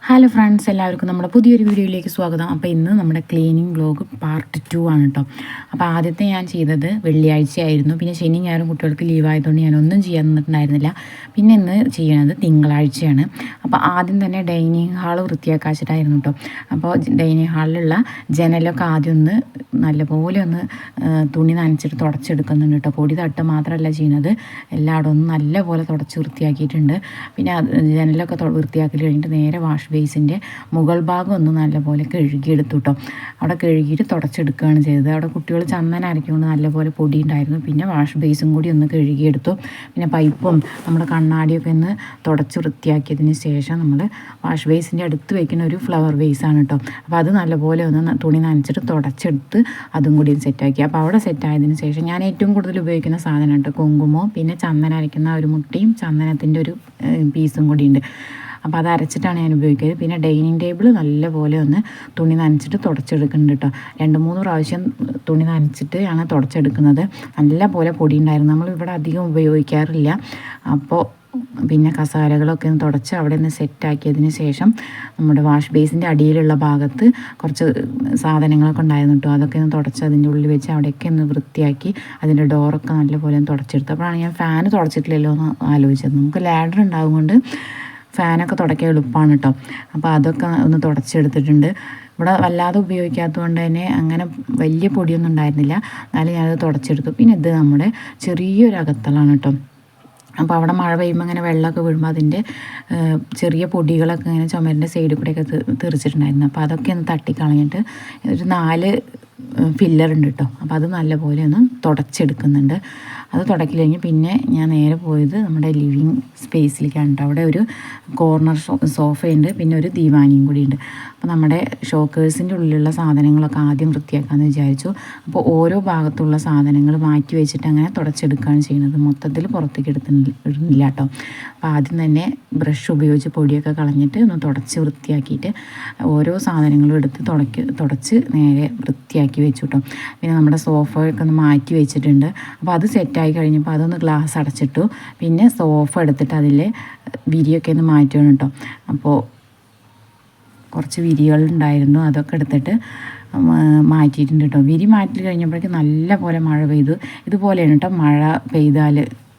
Hello friends, എല്ലാവർക്കും നമ്മുടെ പുതിയൊരു വീഡിയോയിലേക്ക് സ്വാഗതം. അപ്പോൾ ഇന്ന് നമ്മുടെ ക്ലീനിങ് വ്ലോഗ് പാർട്ട് 2 ആണ് കേട്ടോ. അപ്പോൾ ആദ്യത്തെ ഞാൻ ചെയ്തത് വെള്ളിയാഴ്ചയായിരുന്നു. പിന്നെ ശനി ഞായറും കുട്ടികൾക്ക് ലീവായതുകൊണ്ട് ഞാനൊന്നും ചെയ്യാൻ നിന്നിട്ടുണ്ടായിരുന്നില്ല. പിന്നെ ഇന്ന് ചെയ്യണത് തിങ്കളാഴ്ചയാണ്. അപ്പോൾ ആദ്യം തന്നെ ഡൈനിങ് ഹാൾ വൃത്തിയാക്കാച്ചിട്ടായിരുന്നു കേട്ടോ. അപ്പോൾ ഡൈനിങ് ഹാളിലുള്ള ജനലൊക്കെ ആദ്യം ഒന്ന് നല്ലപോലെ ഒന്ന് തുണി നനച്ചിട്ട് തുടച്ചെടുക്കുന്നുണ്ട് കേട്ടോ. പൊടി തട്ട് മാത്രമല്ല ചെയ്യുന്നത്, എല്ലായിടും ഒന്ന് നല്ലപോലെ തുടച്ച് വൃത്തിയാക്കിയിട്ടുണ്ട്. പിന്നെ ജനലൊക്കെ വൃത്തിയാക്കി കഴിഞ്ഞിട്ട് നേരെ വാഷ് ബേസിൻ്റെ മുകൾ ഭാഗം ഒന്ന് നല്ലപോലെ കഴുകിയെടുത്തു കേട്ടോ. അവിടെ കഴുകിയിട്ട് തുടച്ചെടുക്കുകയാണ് ചെയ്തത്. അവിടെ കുട്ടികൾ ചന്ദനം അരയ്ക്കുകൊണ്ട് നല്ലപോലെ പൊടി ഉണ്ടായിരുന്നു. പിന്നെ വാഷ് ബേസും കൂടി ഒന്ന് കഴുകിയെടുത്തു. പിന്നെ പൈപ്പും നമ്മുടെ കണ്ണാടിയൊക്കെ ഒന്ന് തുടച്ച് വൃത്തിയാക്കിയതിന് ശേഷം നമ്മൾ വാഷ് ബേസിൻ്റെ അടുത്ത് വയ്ക്കുന്ന ഒരു ഫ്ലവർ വേസാണ് കേട്ടോ. അപ്പോൾ അത് നല്ലപോലെ ഒന്ന് തുണി നനച്ചിട്ട് തുടച്ചെടുത്ത് അതും കൂടി സെറ്റാക്കി. അപ്പോൾ അവിടെ സെറ്റായതിന് ശേഷം ഞാൻ ഏറ്റവും കൂടുതൽ ഉപയോഗിക്കുന്ന സാധനം കേട്ടോ കുങ്കുമവും പിന്നെ ചന്ദനം അരയ്ക്കുന്ന ഒരു മുട്ടിയും ചന്ദനത്തിൻ്റെ ഒരു പീസും കൂടി ഉണ്ട്. അപ്പോൾ അത് അരച്ചിട്ടാണ് ഞാൻ ഉപയോഗിക്കുന്നത്. പിന്നെ ഡൈനിങ് ടേബിൾ നല്ലപോലെ ഒന്ന് തുണി നനച്ചിട്ട് തുടച്ചെടുക്കുന്നുണ്ട് കേട്ടോ. 2-3 പ്രാവശ്യം തുണി നനച്ചിട്ട് ആണ് തുടച്ചെടുക്കുന്നത്. നല്ല പോലെ പൊടി ഉണ്ടായിരുന്നു, നമ്മൾ ഇവിടെ അധികം ഉപയോഗിക്കാറില്ല. അപ്പോൾ പിന്നെ കസാലകളൊക്കെ ഒന്ന് തുടച്ച് അവിടെ നിന്ന് സെറ്റാക്കിയതിന് ശേഷം നമ്മുടെ വാഷ് ബേസിൻ്റെ അടിയിലുള്ള ഭാഗത്ത് കുറച്ച് സാധനങ്ങളൊക്കെ ഉണ്ടായിരുന്നു കേട്ടോ. അതൊക്കെ ഒന്ന് തുടച്ച് അതിൻ്റെ ഉള്ളിൽ വെച്ച് അവിടെയൊക്കെ ഒന്ന് വൃത്തിയാക്കി അതിൻ്റെ ഡോറൊക്കെ നല്ലപോലെ ഒന്ന് തുടച്ചെടുത്തു. അപ്പോഴാണ് ഞാൻ ഫാൻ തുടച്ചിട്ടില്ലല്ലോ എന്ന് ആലോചിച്ചത്. നമുക്ക് ലാഡർ ഉണ്ടാവും കൊണ്ട് ഫാനൊക്കെ തുടയ്ക്കാൻ എളുപ്പമാണ് കേട്ടോ. അപ്പോൾ അതൊക്കെ ഒന്ന് തുടച്ചെടുത്തിട്ടുണ്ട്. ഇവിടെ വല്ലാതെ ഉപയോഗിക്കാത്തത് കൊണ്ട് തന്നെ അങ്ങനെ വലിയ പൊടിയൊന്നും ഉണ്ടായിരുന്നില്ല. എന്നാലും ഞാനത് തുടച്ചെടുത്തു. പിന്നെ ഇത് നമ്മുടെ ചെറിയൊരു അകത്തളാണ് കേട്ടോ. അപ്പോൾ അവിടെ മഴ പെയ്യുമ്പോൾ അങ്ങനെ വെള്ളമൊക്കെ വീഴുമ്പോൾ അതിൻ്റെ ചെറിയ പൊടികളൊക്കെ ഇങ്ങനെ ചുമരിൻ്റെ സൈഡിൽ കൂടെയൊക്കെ തെറിച്ചിട്ടുണ്ടായിരുന്നു. അപ്പോൾ അതൊക്കെ ഒന്ന് തട്ടിക്കളഞ്ഞിട്ട് ഒരു 4 ഫില്ലറുണ്ട് കേട്ടോ. അപ്പോൾ അത് നല്ലപോലെ ഒന്ന് തുടച്ചെടുക്കുന്നുണ്ട്. അത് തുടക്കി കഴിഞ്ഞ് പിന്നെ ഞാൻ നേരെ പോയത് നമ്മുടെ ലിവിങ് സ്പേസിലേക്കാണ് കേട്ടോ. അവിടെ ഒരു കോർണർ സോഫയുണ്ട്, പിന്നെ ഒരു ദീവാനിയും കൂടി ഉണ്ട്. അപ്പോൾ നമ്മുടെ ഷോക്കേഴ്സിൻ്റെ ഉള്ളിലുള്ള സാധനങ്ങളൊക്കെ ആദ്യം വൃത്തിയാക്കാമെന്ന് വിചാരിച്ചു. അപ്പോൾ ഓരോ ഭാഗത്തുള്ള സാധനങ്ങൾ മാറ്റി വെച്ചിട്ട് അങ്ങനെ തുടച്ചെടുക്കുകയാണ് ചെയ്യുന്നത്. മൊത്തത്തിൽ പുറത്തേക്ക് ഇടുന്നില്ല കേട്ടോ. അപ്പോൾ ആദ്യം തന്നെ ബ്രഷ് ഉപയോഗിച്ച് പൊടിയൊക്കെ കളഞ്ഞിട്ട് ഒന്ന് തുടച്ച് വൃത്തിയാക്കിയിട്ട് ഓരോ സാധനങ്ങളും എടുത്ത് തുടച്ച് നേരെ വൃത്തിയാക്കി വെച്ചു കേട്ടോ. പിന്നെ നമ്മുടെ സോഫയൊക്കെ ഒന്ന് മാറ്റി വെച്ചിട്ടുണ്ട്. അപ്പോൾ അത് സെറ്റായി കഴിഞ്ഞപ്പോൾ അതൊന്ന് ഗ്ലാസ് അടച്ചിട്ടു. പിന്നെ സോഫ എടുത്തിട്ട് അതിലെ വിരിയൊക്കെ ഒന്ന് മാറ്റുകയാണ് കേട്ടോ. അപ്പോൾ കുറച്ച് വിരികളുണ്ടായിരുന്നു, അതൊക്കെ എടുത്തിട്ട് മാറ്റിയിട്ടുണ്ട് കേട്ടോ. വിരി മാറ്റി കഴിഞ്ഞപ്പോഴേക്കും നല്ല പോലെ മഴ പെയ്തു. ഇതുപോലെയാണ് കേട്ടോ മഴ പെയ്താൽ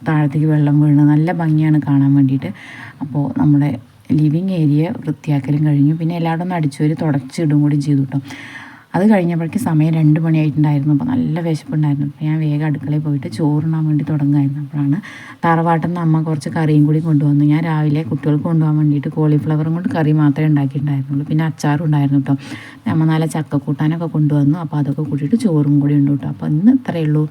താഴത്തേക്ക് വെള്ളം വീഴുന്നത്. നല്ല ഭംഗിയാണ് കാണാൻ വേണ്ടിയിട്ട്. അപ്പോൾ നമ്മുടെ ലിവിങ് ഏരിയ വൃത്തിയാക്കലും കഴിഞ്ഞു. പിന്നെ എല്ലായിടും ഒന്ന് അടിച്ചുവരി തുടച്ചിടും കൂടി ചെയ്തു കേട്ടോ. അത് കഴിഞ്ഞപ്പോഴേക്കും സമയം 2 മണിയായിട്ടുണ്ടായിരുന്നു. അപ്പോൾ നല്ല വിശപ്പുണ്ടായിരുന്നു. അപ്പോൾ ഞാൻ വേഗം അടുക്കളയിൽ പോയിട്ട് ചോറുണ്ണാൻ വേണ്ടി തുടങ്ങുമായിരുന്നു. അപ്പോഴാണ് തറവാട്ടിൽ നിന്ന് അമ്മ കുറച്ച് കറിയും കൂടി കൊണ്ടുവന്നു. ഞാൻ രാവിലെ കുട്ടികൾക്ക് കൊണ്ടുപോകാൻ വേണ്ടിയിട്ട് കോളിഫ്ലവറും കൊണ്ട് കറി മാത്രമേ ഉണ്ടാക്കിയിട്ടുണ്ടായിരുന്നുള്ളൂ. പിന്നെ അച്ചാറും ഉണ്ടായിരുന്നു കേട്ടോ. അമ്മ നല്ല ചക്കക്കൂട്ടാനൊക്കെ കൊണ്ടുവന്നു. അപ്പോൾ അതൊക്കെ കൂട്ടിയിട്ട് ചോറും കൂടി ഉണ്ട് കേട്ടോ. അപ്പോൾ ഇന്ന് ഇത്രയേ ഉള്ളൂ.